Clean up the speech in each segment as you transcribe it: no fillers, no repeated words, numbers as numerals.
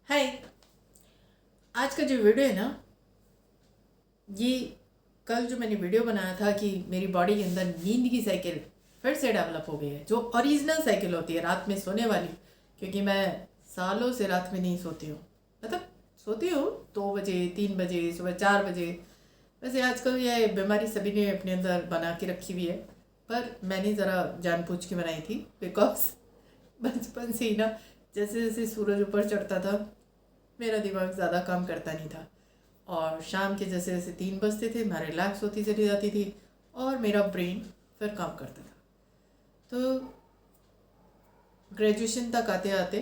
हाय। आज का जो वीडियो है ना, ये कल जो मैंने वीडियो बनाया था कि मेरी बॉडी के अंदर नींद की साइकिल फिर से डेवलप हो गई है, जो ओरिजिनल साइकिल होती है रात में सोने वाली। क्योंकि मैं सालों से रात में नहीं सोती हूँ, मतलब सोती हूँ 2 बजे 3 बजे सुबह 4 बजे। वैसे आजकल ये बीमारी सभी ने अपने अंदर बना के रखी हुई है, पर मैंने ज़रा जानबूझ के बनाई थी। बिकॉज बचपन से ही ना, जैसे जैसे सूरज ऊपर चढ़ता था मेरा दिमाग ज़्यादा काम करता नहीं था, और शाम के जैसे जैसे 3 बजते थे मैं रिलैक्स होती चली जाती थी और मेरा ब्रेन फिर काम करता था। तो ग्रेजुएशन तक आते आते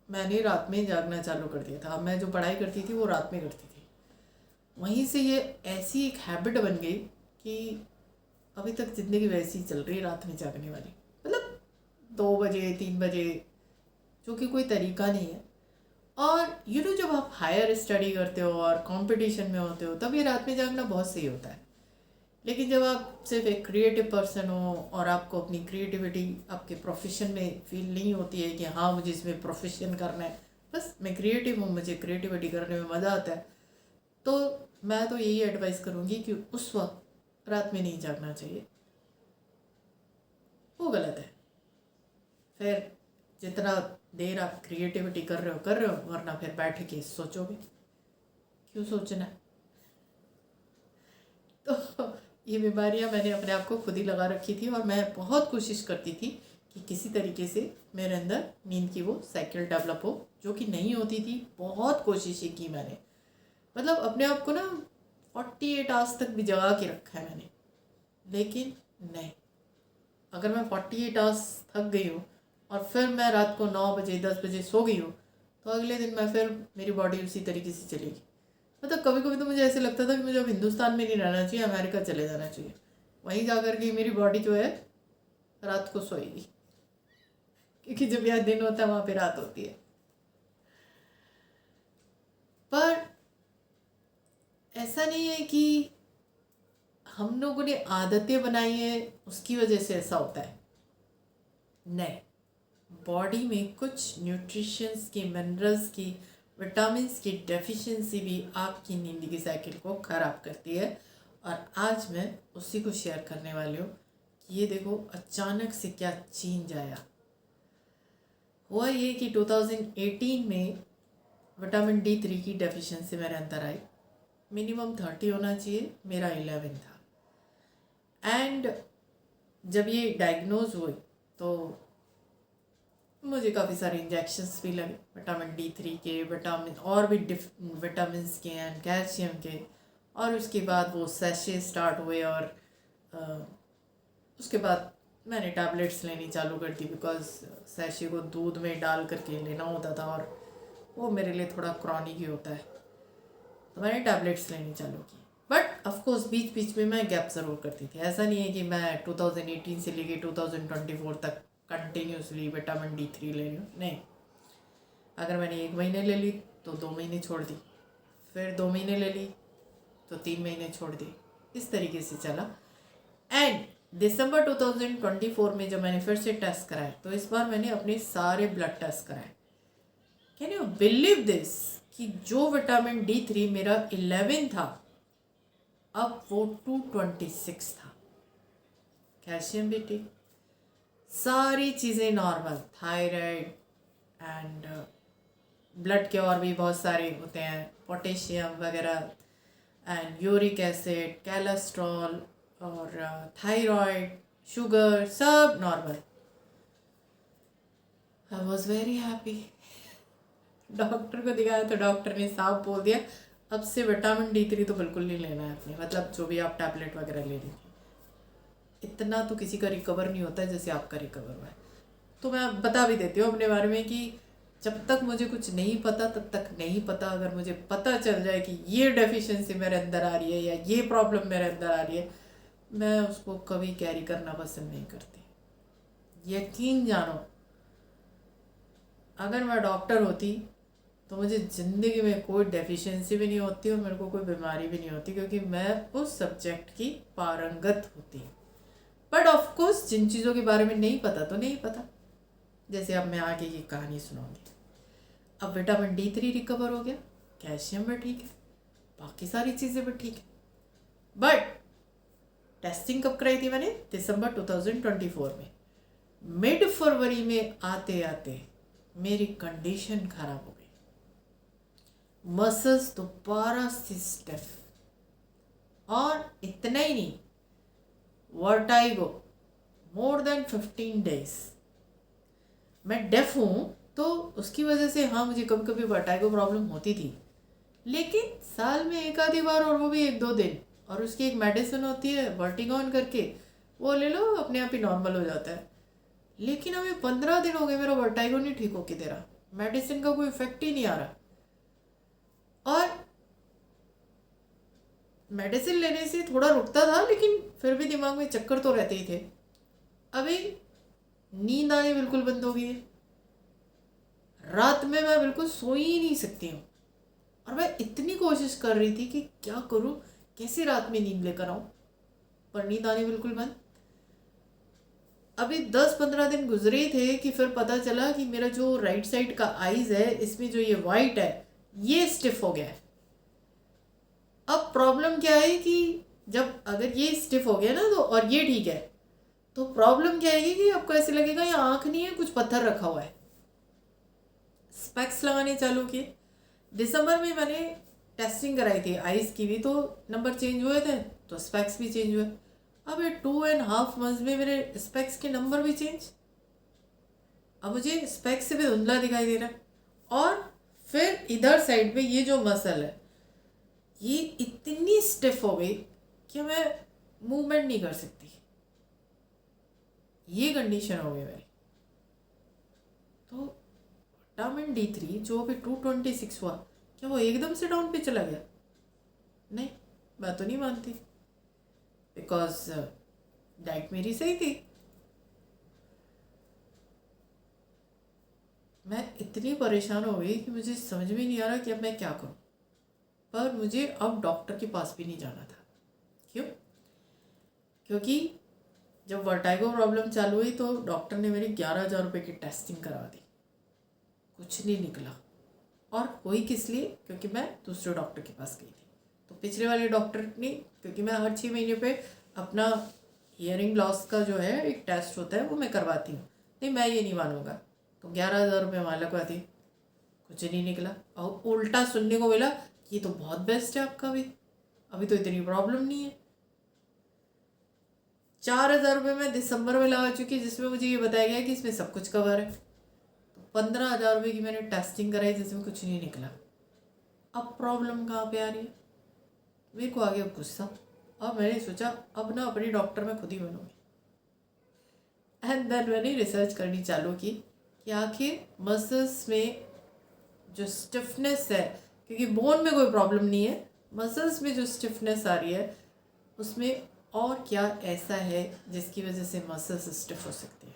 मैंने रात में जागना चालू कर दिया था। अब मैं जो पढ़ाई करती थी वो रात में करती थी। वहीं से ये ऐसी एक हैबिट बन गई कि अभी तक ज़िंदगी वैसी ही चल रही है, रात में जागने वाली। मतलब 2 बजे 3 बजे, जो कि कोई तरीका नहीं है। और जब आप हायर स्टडी करते हो और कंपटीशन में होते हो तब ये रात में जागना बहुत सही होता है। लेकिन जब आप सिर्फ एक क्रिएटिव पर्सन हो और आपको अपनी क्रिएटिविटी आपके प्रोफेशन में फील नहीं होती है कि हाँ मुझे इसमें प्रोफेशन करना है, बस मैं क्रिएटिव हूँ, मुझे क्रिएटिविटी करने में मज़ा आता है, तो मैं तो यही एडवाइस करूँगी कि उस वक्त रात में नहीं जागना चाहिए। वो गलत है। फिर जितना देर आप क्रिएटिविटी कर रहे हो, वरना फिर बैठ के सोचोगे। क्यों सोचना है? तो ये बीमारियां मैंने अपने आप को खुद ही लगा रखी थी, और मैं बहुत कोशिश करती थी कि किसी तरीके से मेरे अंदर नींद की वो साइकिल डेवलप हो, जो कि नहीं होती थी। बहुत कोशिशें की मैंने, मतलब अपने आप को ना 48 आवर्स तक भी जगा के रखा है मैंने, लेकिन नहीं। अगर मैं 48 आवर्स थक गई हूँ और फिर मैं रात को 9 बजे 10 बजे सो गई हूँ, तो अगले दिन मैं फिर मेरी बॉडी उसी तरीके से चलेगी। मतलब कभी कभी तो मुझे ऐसे लगता था कि मुझे अब हिंदुस्तान में नहीं रहना चाहिए, अमेरिका चले जाना चाहिए। वहीं जा कर के मेरी बॉडी जो है रात को सोएगी, क्योंकि जब यहाँ दिन होता है वहाँ पे रात होती है। पर ऐसा नहीं है कि हम लोगों ने आदतें बनाई है उसकी वजह से ऐसा होता है। नहीं, बॉडी में कुछ न्यूट्रिशंस की, मिनरल्स की, विटामिन्स की डेफिशिएंसी भी आपकी नींद की साइकिल को ख़राब करती है। और आज मैं उसी को शेयर करने वाली हूँ कि ये देखो अचानक से क्या चेंज आया। हुआ ये कि 2018 में विटामिन D3 की डेफिशिएंसी मेरे अंदर आई। मिनिमम 30 होना चाहिए, मेरा 11 था। एंड जब ये डायग्नोज हुई तो मुझे काफ़ी सारे इंजेक्शन्स भी लगे विटामिन D3 के, विटामिन और भी विटामिन के एंड कैल्शियम के। और उसके बाद वो सैशे स्टार्ट हुए, और उसके बाद मैंने टैबलेट्स लेनी चालू कर दी। बिकॉज सैशे को दूध में डाल करके लेना होता था, और वो मेरे लिए थोड़ा क्रॉनिक ही होता है, तो मैंने टैबलेट्स लेनी चालू की। बट ऑफकोर्स बीच बीच में मैं गैप ज़रूर करती थी। ऐसा नहीं है कि मैं 2018 से लेके 2024 तक कंटिन्यूसली विटामिन D3 ले रही हूँ, नहीं। अगर मैंने 1 महीने ले ली तो 2 महीने छोड़ दी, फिर 2 महीने ले ली तो 3 महीने छोड़ दी, इस तरीके से चला। एंड दिसंबर 2024 में जब मैंने फिर से टेस्ट कराए, तो इस बार मैंने अपने सारे ब्लड टेस्ट कराए। कैन यू बिलीव दिस कि जो विटामिन D3 मेरा 11 था, अब वो 226 था। कैल्शियम भी ठीक, सारी चीज़ें नॉर्मल, थायराइड एंड ब्लड के और भी बहुत सारे होते हैं, पोटेशियम वगैरह एंड यूरिक एसिड, कोलेस्ट्रॉल और थायराइड, शुगर, सब normal. I was very happy. Doctor को दिखाया तो डॉक्टर ने साफ बोल दिया अब से विटामिन D3 तो बिल्कुल नहीं लेना है अपने, मतलब जो भी आप टैबलेट वगैरह ले रही थी, इतना तो किसी का रिकवर नहीं होता है जैसे आपका रिकवर हुआ है। तो मैं बता भी देती हूँ अपने बारे में कि जब तक मुझे कुछ नहीं पता तब तक नहीं पता। अगर मुझे पता चल जाए कि ये डेफिशिएंसी मेरे अंदर आ रही है या ये प्रॉब्लम मेरे अंदर आ रही है, मैं उसको कभी कैरी करना पसंद नहीं करती। यकीन जानो, अगर मैं डॉक्टर होती तो मुझे ज़िंदगी में कोई डेफिशिएंसी भी नहीं होती और मेरे को कोई बीमारी भी नहीं होती, क्योंकि मैं उस सब्जेक्ट की पारंगत होती। बट ऑफकोर्स जिन चीज़ों के बारे में नहीं पता तो नहीं पता, जैसे अब मैं आगे की कहानी सुनाऊंगी। अब विटामिन D3 रिकवर हो गया, कैल्शियम भी ठीक है, बाकी सारी चीज़ें भी ठीक है। बट टेस्टिंग कब कराई थी मैंने? दिसंबर 2024 में। मिड फरवरी में आते आते मेरी कंडीशन खराब हो गई, मसल्स दोबारा से स्टिफ, और इतना ही नहीं, वर्टाइगो मोर देन 15 डेज। मैं डेफ हूँ तो उसकी वजह से हाँ मुझे कभी कभी वर्टाइगो प्रॉब्लम होती थी, लेकिन साल में एक आधी बार, और वो भी 1-2 दिन, और उसकी एक मेडिसिन होती है वर्टिगॉन करके, वो ले लो, अपने आप ही नॉर्मल हो जाता है। लेकिन अभी 15 दिन हो गए मेरा वर्टाइगो नहीं ठीक होके दे रहा, मेडिसिन का कोई इफेक्ट ही नहीं आ रहा, और मेडिसिन लेने से थोड़ा रुकता था, लेकिन फिर भी दिमाग में चक्कर तो रहते ही थे। अभी नींद आनी बिल्कुल बंद हो गई है, रात में मैं बिल्कुल सो ही नहीं सकती हूँ, और मैं इतनी कोशिश कर रही थी कि क्या करूँ, कैसे रात में नींद लेकर आऊँ, पर नींद आनी बिल्कुल बंद। अभी 10-15 दिन गुजरे थे कि फिर पता चला कि मेरा जो राइट साइड का आईज है, इसमें जो ये वाइट है, ये स्टिफ हो गया है। अब प्रॉब्लम क्या है कि जब अगर ये स्टिफ हो गया ना तो, और ये ठीक है, तो प्रॉब्लम क्या आएगी कि आपको ऐसे लगेगा ये आँख नहीं है, कुछ पत्थर रखा हुआ है। स्पेक्स लगाने चालू किए। दिसंबर में मैंने टेस्टिंग कराई थी आइज़ की भी, तो नंबर चेंज हुए थे, तो स्पेक्स भी चेंज हुए। अब ये 2.5 मंथ्स में मेरे स्पेक्स के नंबर भी चेंज। अब मुझे स्पेक्स से भी धुंधला दिखाई दे रहा है, और फिर इधर साइड पे ये जो मसल है, ये इतनी स्टिफ हो गई कि मैं मूवमेंट नहीं कर सकती। ये कंडीशन हो गई मेरी। तो विटामिन D3 जो अभी 226 हुआ, क्या वो एकदम से डाउन पे चला गया? नहीं, मैं तो नहीं मानती, बिकॉज डाइट मेरी सही थी। मैं इतनी परेशान हो गई कि मुझे समझ में नहीं आ रहा कि अब मैं क्या करूं, पर मुझे अब डॉक्टर के पास भी नहीं जाना था। क्यों? क्योंकि जब वर्टाइगो प्रॉब्लम चालू हुई तो डॉक्टर ने मेरी 11,000 रुपये की टेस्टिंग करवा दी, कुछ नहीं निकला। और कोई किस लिए? क्योंकि मैं दूसरे डॉक्टर के पास गई थी। तो पिछले वाले डॉक्टर ने, क्योंकि मैं हर 6 महीने पे अपना हियरिंग लॉस का जो है एक टेस्ट होता है वो मैं करवाती हूँ, नहीं मैं ये नहीं मानूंगा, तो 11,000 रुपये वहाँ लगवाती, कुछ नहीं निकला। और उल्टा सुनने को मिला कि ये तो बहुत बेस्ट है आपका, अभी तो इतनी प्रॉब्लम नहीं है। 4,000 रुपये मैं दिसंबर में लगा चुकी, जिसमें मुझे ये बताया गया कि इसमें सब कुछ कवर है। तो 15,000 रुपये की मैंने टेस्टिंग कराई, जिसमें कुछ नहीं निकला। अब प्रॉब्लम कहाँ पे आ रही है? मेरे को आ गया गुस्सा, और मैंने सोचा अब ना अपनी डॉक्टर मैं खुद ही बनूंगी। एंड देन मैंने रिसर्च करनी चालू की कि आखिर मसल्स में जो स्टिफनेस है, क्योंकि बोन में कोई प्रॉब्लम नहीं है, मसल्स में जो स्टिफनेस आ रही है उसमें और क्या ऐसा है जिसकी वजह से मसल्स स्टिफ हो सकती है।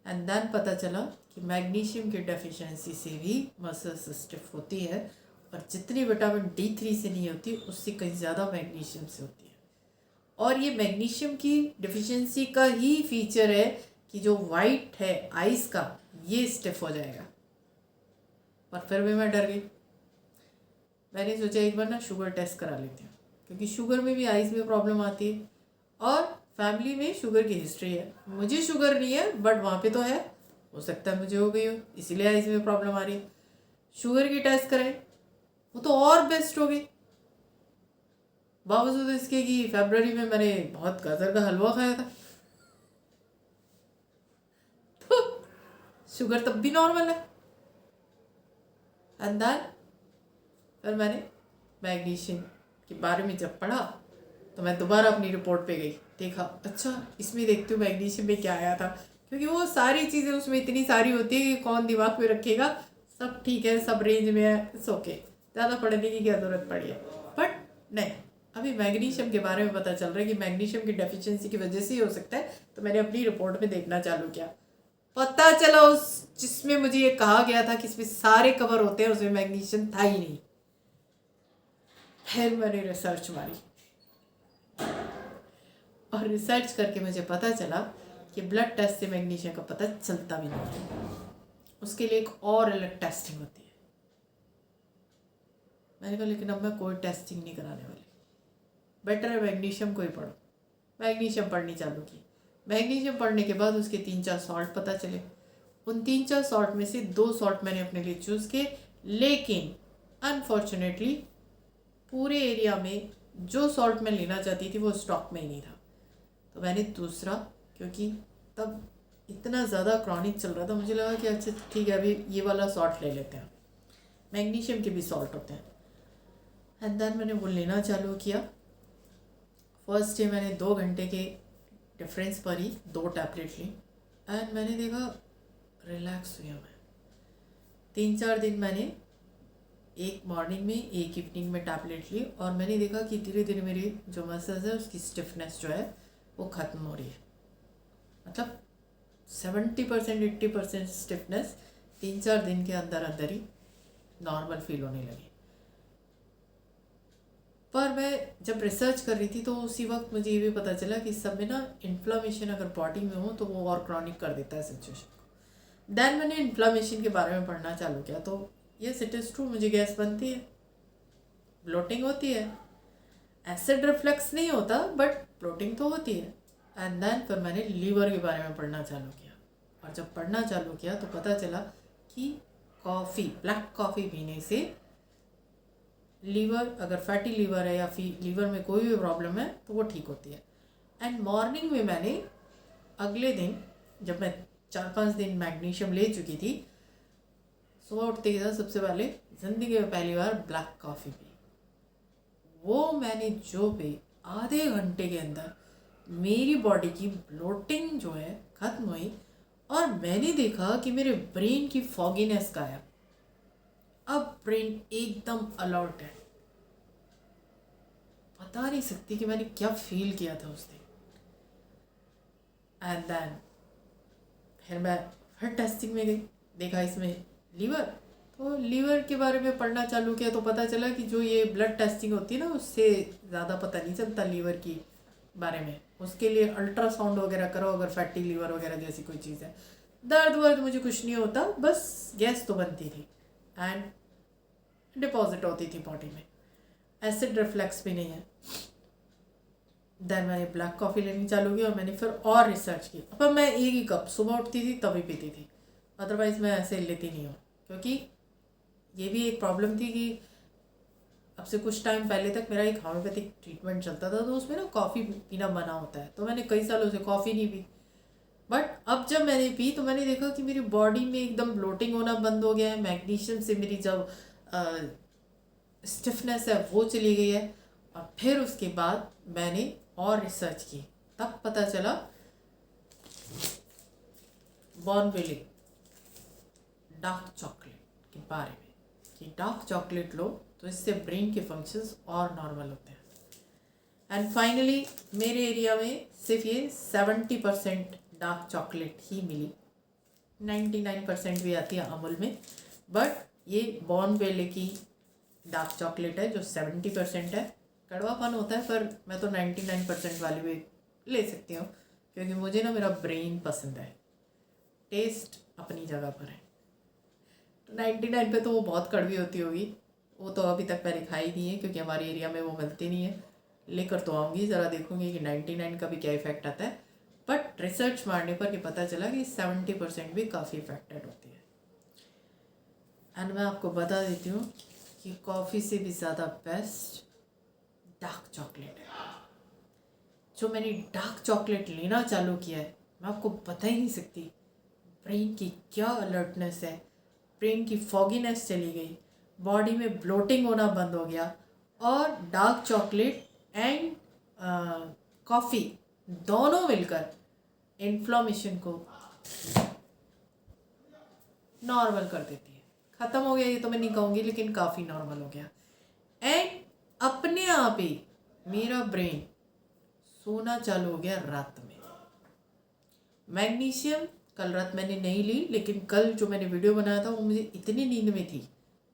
एंड देन पता चला कि मैग्नीशियम की डेफिशिएंसी से भी मसल्स स्टिफ होती है, और जितनी विटामिन D3 से नहीं होती उससे कहीं ज़्यादा मैग्नीशियम से होती है। और ये मैग्नीशियम की डिफिशिएंसी का ही फीचर है कि जो वाइट है आइस का, ये स्टिफ हो जाएगा। पर फिर भी मैं डर गई। मैंने सोचा एक बार ना शुगर टेस्ट करा लेती हूँ, क्योंकि शुगर में भी आइज़ में प्रॉब्लम आती है, और फैमिली में शुगर की हिस्ट्री है। मुझे शुगर नहीं है, बट वहाँ पे तो है, हो सकता है मुझे हो गई हो, इसीलिए आइज़ में प्रॉब्लम आ रही है। शुगर की टेस्ट कराए, वो तो और बेस्ट हो गई, बावजूद इसके कि फरवरी में मैंने बहुत गाजर का हलवा खाया था, तो शुगर तब भी नॉर्मल है। एंड देन फिर मैंने मैग्नीशियम के बारे में जब पढ़ा तो मैं दोबारा अपनी रिपोर्ट पे गई, देखा अच्छा इसमें देखती हूँ मैग्नीशियम में क्या आया था, क्योंकि वो सारी चीज़ें उसमें इतनी सारी होती है कि कौन दिमाग में रखेगा। सब ठीक है, सब रेंज में है, इट्स ओके, ज़्यादा पढ़ने की क्या ज़रूरत पड़ी है। बट नहीं, अभी मैग्नीशियम के बारे में पता चल रहा है कि मैग्नीशियम की डेफिशिएंसी की वजह से ही हो सकता है। तो मैंने अपनी रिपोर्ट में देखना चालू किया, पता चला उस जिसमें मुझे ये कहा गया था कि इसमें सारे कवर होते हैं, उसमें मैग्नीशियम था ही नहीं। फिर मैंने रिसर्च मारी, और रिसर्च करके मुझे पता चला कि ब्लड टेस्ट से मैग्नीशियम का पता चलता भी नहीं है, उसके लिए एक और अलग टेस्टिंग होती है। मैंने कहा लेकिन अब मैं कोई टेस्टिंग नहीं कराने वाली, बेटर है मैग्नीशियम को ही पढ़ो। मैग्नीशियम पढ़नी चालू की। मैग्नीशियम पढ़ने के बाद उसके 3-4 सॉल्ट पता चले। उन 3-4 सॉल्ट में से 2 सॉल्ट मैंने अपने लिए चूज़ किए, लेकिन अनफॉर्चुनेटली पूरे एरिया में जो सॉल्ट मैं लेना चाहती थी वो स्टॉक में ही नहीं था। तो मैंने दूसरा, क्योंकि तब इतना ज़्यादा क्रॉनिक चल रहा था, मुझे लगा कि अच्छा ठीक है अभी ये वाला सॉल्ट ले लेते हैं। मैग्नीशियम के भी सॉल्ट होते हैं। एंड देन मैंने वो लेना चालू किया। फर्स्ट डे मैंने 2 घंटे के डिफरेंस पर ही 2 टैबलेट ली एंड मैंने देखा रिलैक्स हुई मैं। 3-4 दिन मैंने एक मॉर्निंग में एक इवनिंग में टैबलेट ली और मैंने देखा कि धीरे धीरे मेरी जो मसल्स है उसकी स्टिफनेस जो है वो ख़त्म हो रही है। मतलब 70% 80% स्टिफनेस 3-4 दिन के अंदर अंदर ही नॉर्मल फील होने लगी। पर मैं जब रिसर्च कर रही थी तो उसी वक्त मुझे ये भी पता चला कि इस सब में ना इन्फ्लामेशन अगर बॉडी में हो तो वो और क्रॉनिक कर देता है सिचुएशन को। देन मैंने इन्फ्लामेशन के बारे में पढ़ना चालू किया तो यस इट इज़ ट्रू, मुझे गैस बनती है, ब्लोटिंग होती है, एसिड रिफ्लक्स नहीं होता बट ब्लोटिंग तो होती है। एंड देन फिर मैंने लीवर के बारे में पढ़ना चालू किया और जब पढ़ना चालू किया तो पता चला कि कॉफ़ी, ब्लैक कॉफ़ी पीने से लीवर, अगर फैटी लीवर है या फिर लीवर में कोई भी प्रॉब्लम है तो वो ठीक होती है। एंड मॉर्निंग में मैंने अगले दिन, जब मैं 4-5 दिन मैग्नीशियम ले चुकी थी, सुबह उठते के साथ सबसे पहले ज़िंदगी में पहली बार ब्लैक कॉफ़ी पी। वो मैंने जो पी, आधे घंटे के अंदर मेरी बॉडी की ब्लोटिंग जो है ख़त्म हुई और मैंने देखा कि मेरे ब्रेन की फॉगीनेस गायब। अब ब्रेन एकदम अलर्ट है। बता नहीं सकती कि मैंने क्या फील किया था उस दिन। एंड देन फिर मैं टेस्टिंग में गई, देखा इसमें लीवर, तो लीवर के बारे में पढ़ना चालू किया तो पता चला कि जो ये ब्लड टेस्टिंग होती है ना उससे ज़्यादा पता नहीं चलता लीवर की बारे में। उसके लिए अल्ट्रासाउंड वगैरह करो अगर फैटी लीवर वगैरह जैसी कोई चीज़ है। दर्द वर्द मुझे कुछ नहीं होता, बस गैस तो बनती थी एंड डिपॉजिट होती थी बॉडी में, एसिड रिफ्लेक्स भी नहीं है। देन मैंने ब्लैक कॉफ़ी लेनी चालू की और मैंने फिर और रिसर्च की। अब मैं एक ही कप सुबह उठती थी तभी पीती थी, अदरवाइज़ मैं ऐसे लेती नहीं हूँ। क्योंकि ये भी एक प्रॉब्लम थी कि अब से कुछ टाइम पहले तक मेरा एक होम्योपैथिक ट्रीटमेंट चलता था तो उसमें ना कॉफ़ी पीना मना होता है, तो मैंने कई सालों से कॉफ़ी नहीं पी। बट अब जब मैंने पी तो मैंने देखा कि मेरी बॉडी में एकदम ब्लोटिंग होना बंद हो गया है। मैग्नीशियम से मेरी जब स्टिफनेस है वो चली गई है। और फिर उसके बाद मैंने और रिसर्च की, तब पता चला बॉर्नविले डार्क चॉकलेट के बारे में कि डार्क चॉकलेट लो तो इससे ब्रेन के फंक्शंस और नॉर्मल होते हैं। एंड फाइनली मेरे एरिया में सिर्फ ये 70% डार्क चॉकलेट ही मिली, 99% भी आती है अमूल में, बट ये बॉर्नविले की डार्क चॉकलेट है जो 70% है। कड़वापन होता है पर मैं तो 99% वाली भी ले सकती हूँ क्योंकि मुझे ना मेरा ब्रेन पसंद है, टेस्ट अपनी जगह पर है। तो 99 पे तो वो बहुत कड़वी होती होगी, वो तो अभी तक मैंने खाई नहीं है क्योंकि हमारे एरिया में वो मिलती नहीं है। लेकर तो आऊँगी, ज़रा देखूँगी कि 99 का भी क्या इफ़ेक्ट आता है। बट रिसर्च मारने पर ये पता चला कि 70% भी काफ़ी इफेक्टेड होती है। एंड मैं आपको बता देती हूँ कि कॉफ़ी से भी ज़्यादा बेस्ट डार्क चॉकलेट है। जो मैंने डार्क चॉकलेट लेना चालू किया है, मैं आपको बता ही नहीं सकती ब्रेन की क्या अलर्टनेस है। ब्रेन की फॉगीनेस चली गई, बॉडी में ब्लोटिंग होना बंद हो गया और डार्क चॉकलेट एंड कॉफ़ी दोनों मिलकर इन्फ्लामेशन को नॉर्मल कर देती है। ख़त्म हो गया ये तो मैं नहीं कहूँगी, लेकिन काफ़ी नॉर्मल हो गया। एंड अपने आप ही मेरा ब्रेन सोना चालू हो गया रात में। मैग्नीशियम कल रात मैंने नहीं ली, लेकिन कल जो मैंने वीडियो बनाया था वो मुझे इतनी नींद में थी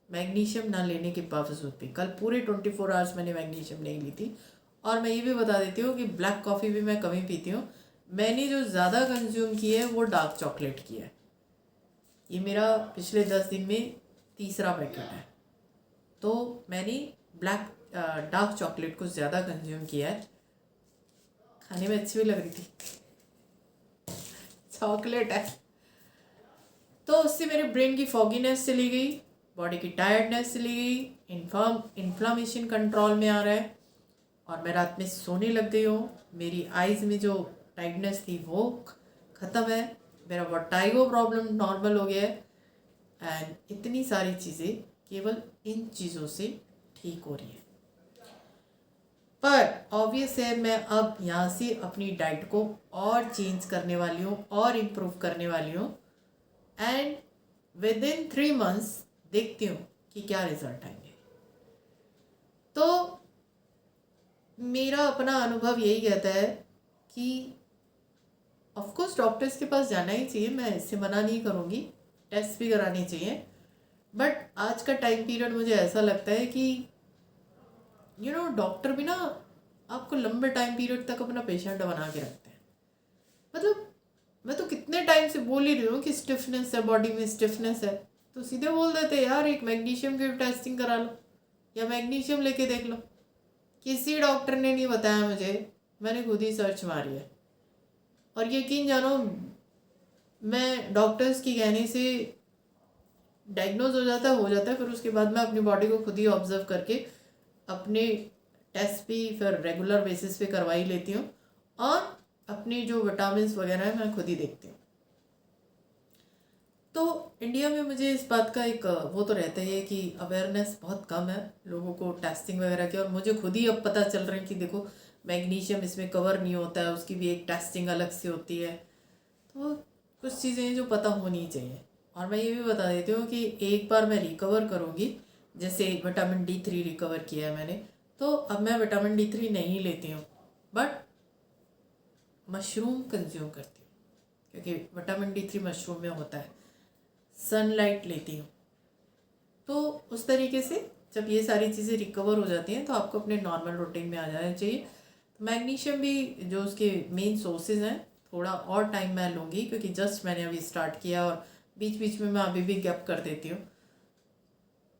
मैग्नीशियम ना लेने के बावजूद भी। कल पूरे 24 आवर्स मैंने मैग्नीशियम नहीं ली थी। और मैं ये भी बता देती हूँ कि ब्लैक कॉफ़ी भी मैं कम ही पीती हूँ। मैंने जो ज़्यादा कंज्यूम की है वो डार्क चॉकलेट की है। ये मेरा पिछले 10 दिन में तीसरा पैकेट है। तो मैंने डार्क चॉकलेट को ज़्यादा कंज्यूम किया है। खाने में अच्छी भी लग रही थी, चॉकलेट है। तो उससे मेरे ब्रेन की फॉगीनेस चली गई, बॉडी की टायर्डनेस चली गई, इन्फ्लामेशन कंट्रोल में आ रहा है, और मैं रात में सोने लग गई हूँ। मेरी आइज़ में जो टाइटनेस थी वो ख़त्म है, मेरा वर्टाइगो प्रॉब्लम नॉर्मल हो गया है, एंड इतनी सारी चीज़ें केवल इन चीज़ों से ठीक हो रही है। पर ऑब्वियस है मैं अब यहाँ से अपनी डाइट को और चेंज करने वाली हूँ और इम्प्रूव करने वाली हूँ, एंड विद इन 3 months देखती हूँ कि क्या रिजल्ट आएंगे। तो मेरा अपना अनुभव यही कहता है कि ऑफकोर्स डॉक्टर्स के पास जाना ही चाहिए, मैं इससे मना नहीं करूँगी, टेस्ट भी कराने चाहिए, बट आज का टाइम पीरियड मुझे ऐसा लगता है कि डॉक्टर भी ना आपको लंबे टाइम पीरियड तक अपना पेशेंट बना के रखते हैं। मतलब मैं तो कितने टाइम से बोल ही रही हूँ कि स्टिफनेस है, बॉडी में स्टिफनेस है, तो सीधे बोल देते यार एक मैग्नीशियम की टेस्टिंग करा लो या मैग्नीशियम लेके देख लो। किसी डॉक्टर ने नहीं बताया मुझे, मैंने खुद ही सर्च मारी है, और यकीन जानो मैं डॉक्टर्स की कहने से डायग्नोज हो जाता है, फिर उसके बाद मैं अपनी बॉडी को खुद ही ऑब्जर्व करके अपने टेस्ट भी फिर रेगुलर बेसिस पे करवा ही लेती हूँ, और अपनी जो विटामिन्स वगैरह है मैं खुद ही देखती हूँ। तो इंडिया में मुझे इस बात का एक वो तो रहता ही है कि अवेयरनेस बहुत कम है लोगों को टेस्टिंग वगैरह की, और मुझे खुद ही अब पता चल रहा है कि देखो मैग्नीशियम इसमें कवर नहीं होता है, उसकी भी एक टेस्टिंग अलग से होती है। तो कुछ चीज़ें हैं जो पता होनी चाहिए। और मैं ये भी बता देती हूँ कि एक बार मैं रिकवर करूँगी, जैसे विटामिन D3 रिकवर किया है मैंने, तो अब मैं विटामिन D3 नहीं लेती हूँ, बट मशरूम कंज्यूम करती हूँ, क्योंकि विटामिन D3 मशरूम में होता है। सनलाइट लेती हूँ। तो उस तरीके से जब ये सारी चीज़ें रिकवर हो जाती हैं तो आपको अपने नॉर्मल रूटीन में आ जाना चाहिए। तो मैग्नीशियम भी जो उसके मेन सोर्सेज हैं, थोड़ा और टाइम मैं लूँगी, क्योंकि जस्ट मैंने अभी स्टार्ट किया और बीच बीच में मैं अभी भी गैप कर देती हूँ।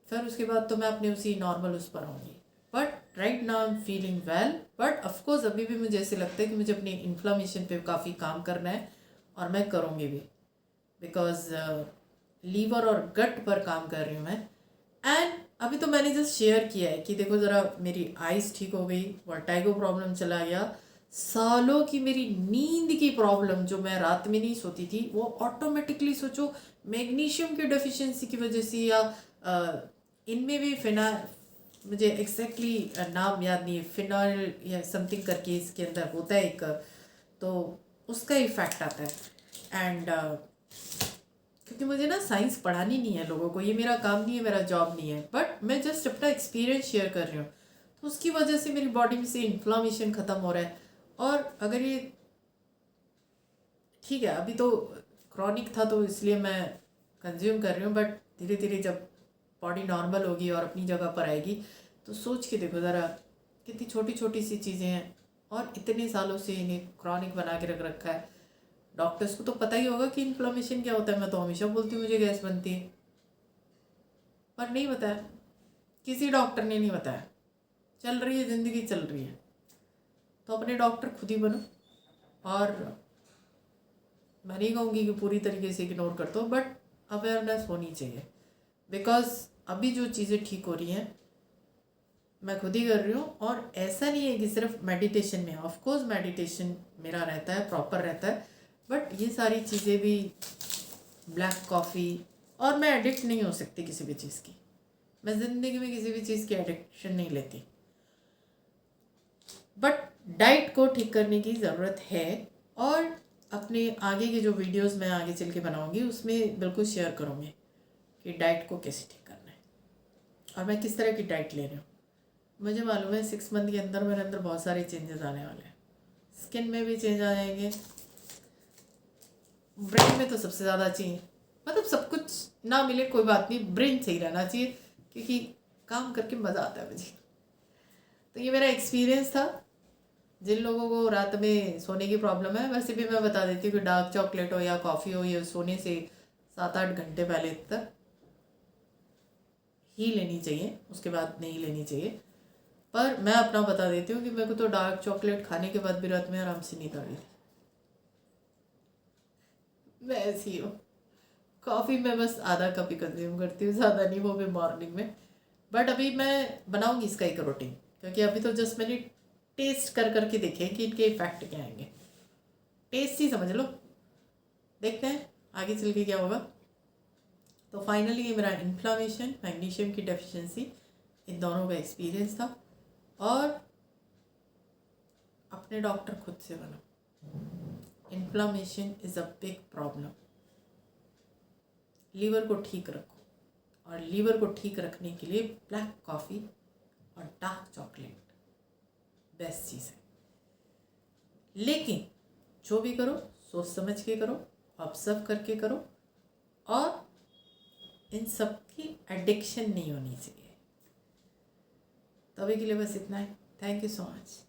फिर उसके बाद तो मैं अपने उसी नॉर्मल उस पर आऊँगी, but right now I am feeling well. But of course अभी भी मुझे ऐसे लगता है कि मुझे अपनी इन्फ्लामेशन पे काफ़ी काम करना है, और मैं करूँगी भी, बिकॉज लीवर और गट पर काम कर रही हूँ मैं। एंड अभी तो मैंने जस्ट शेयर किया है कि देखो ज़रा मेरी आइज़ ठीक हो गई, वर्टाइगो प्रॉब्लम चला गया, सालों की मेरी नींद की प्रॉब्लम जो मैं रात में नहीं सोती थी वो ऑटोमेटिकली, सोचो मैग्नीशियम की डेफिशिएंसी की वजह से, या इनमें भी मुझे एग्जैक्टली नाम याद नहीं है, फिनाइल या समथिंग करके इसके अंदर होता है एक, तो उसका इफेक्ट आता है। एंड क्योंकि मुझे ना साइंस पढ़ानी नहीं है लोगों को, ये मेरा काम नहीं है, मेरा जॉब नहीं है, बट मैं जस्ट अपना एक्सपीरियंस शेयर कर रही हूँ। तो उसकी वजह से मेरी बॉडी में से इन्फ्लामेशन ख़त्म हो रहा है। और अगर ये ठीक है अभी तो क्रॉनिक था तो इसलिए मैं कंज्यूम कर रही हूँ, बट धीरे धीरे जब बॉडी नॉर्मल होगी और अपनी जगह पर आएगी तो सोच के देखो ज़रा कितनी छोटी छोटी सी चीज़ें हैं, और इतने सालों से इन्हें क्रॉनिक बना के रख रखा है। डॉक्टर्स को तो पता ही होगा कि इन्फ्लामेशन क्या होता है, मैं तो हमेशा बोलती हूँ मुझे गैस बनती है, पर नहीं बताया, किसी डॉक्टर ने नहीं बताया। चल रही है ज़िंदगी, चल रही है, तो अपने डॉक्टर खुद ही बनो। और मैं नहीं कहूँगी कि पूरी तरीके से इग्नोर कर दो, बट अवेयरनेस होनी चाहिए, बिकॉज अभी जो चीज़ें ठीक हो रही हैं मैं खुद ही कर रही हूँ। और ऐसा नहीं है कि सिर्फ मेडिटेशन में, ऑफकोर्स मेडिटेशन मेरा रहता है, प्रॉपर रहता है, बट ये सारी चीज़ें भी, ब्लैक कॉफ़ी, और मैं एडिक्ट नहीं हो सकती किसी भी चीज़ की, मैं ज़िंदगी में किसी भी चीज़ की एडिक्शन नहीं लेती, बट डाइट को ठीक करने की ज़रूरत है। और अपने आगे के जो वीडियोस मैं आगे चल के बनाऊँगी उसमें बिल्कुल शेयर करूँगी कि डाइट को कैसे ठीक करना है और मैं किस तरह की डाइट ले रही हूँ। मुझे मालूम है 6 मंथ के अंदर मेरे अंदर बहुत सारे चेंजेस आने वाले हैं, स्किन में भी चेंज आ जाएंगे, ब्रेन में तो सबसे ज़्यादा चाहिए, मतलब सब कुछ ना मिले कोई बात नहीं, ब्रेन सही रहना चाहिए, क्योंकि काम करके मज़ा आता है मुझे। तो ये मेरा एक्सपीरियंस था। जिन लोगों को रात में सोने की प्रॉब्लम है, वैसे भी मैं बता देती हूँ कि डार्क चॉकलेट हो या कॉफ़ी हो, ये सोने से 7-8 घंटे पहले तक ही लेनी चाहिए, उसके बाद नहीं लेनी चाहिए। पर मैं अपना बता देती हूँ कि मेरे को तो डार्क चॉकलेट खाने के बाद भी रात में आराम से नींद आ रही थी। मैं ऐसी हूँ। कॉफ़ी मैं बस आधा कप ही कंज्यूम करती हूँ, ज़्यादा नहीं, वो भी मॉर्निंग में। बट अभी मैं बनाऊँगी इसका एक रूटीन, क्योंकि अभी तो जस्ट मैंने टेस्ट कर करके देखे कि इनके इफ़ेक्ट क्या आएंगे। टेस्ट ही समझ लो, देखते हैं आगे चल के क्या होगा। तो फाइनली ये मेरा इन्फ्लामेशन, मैग्नीशियम की डेफिशिएंसी, इन दोनों का एक्सपीरियंस था। और अपने डॉक्टर खुद से बनो। Inflammation is a big problem. Liver को ठीक रखो, और लीवर को ठीक रखने के लिए ब्लैक कॉफ़ी और डार्क चॉकलेट बेस्ट चीज़ है। लेकिन जो भी करो सोच समझ के करो, ऑब्जर्व करके करो, और इन सब की एडिक्शन नहीं होनी चाहिए। तो अभी के लिए बस इतना है। Thank you so much.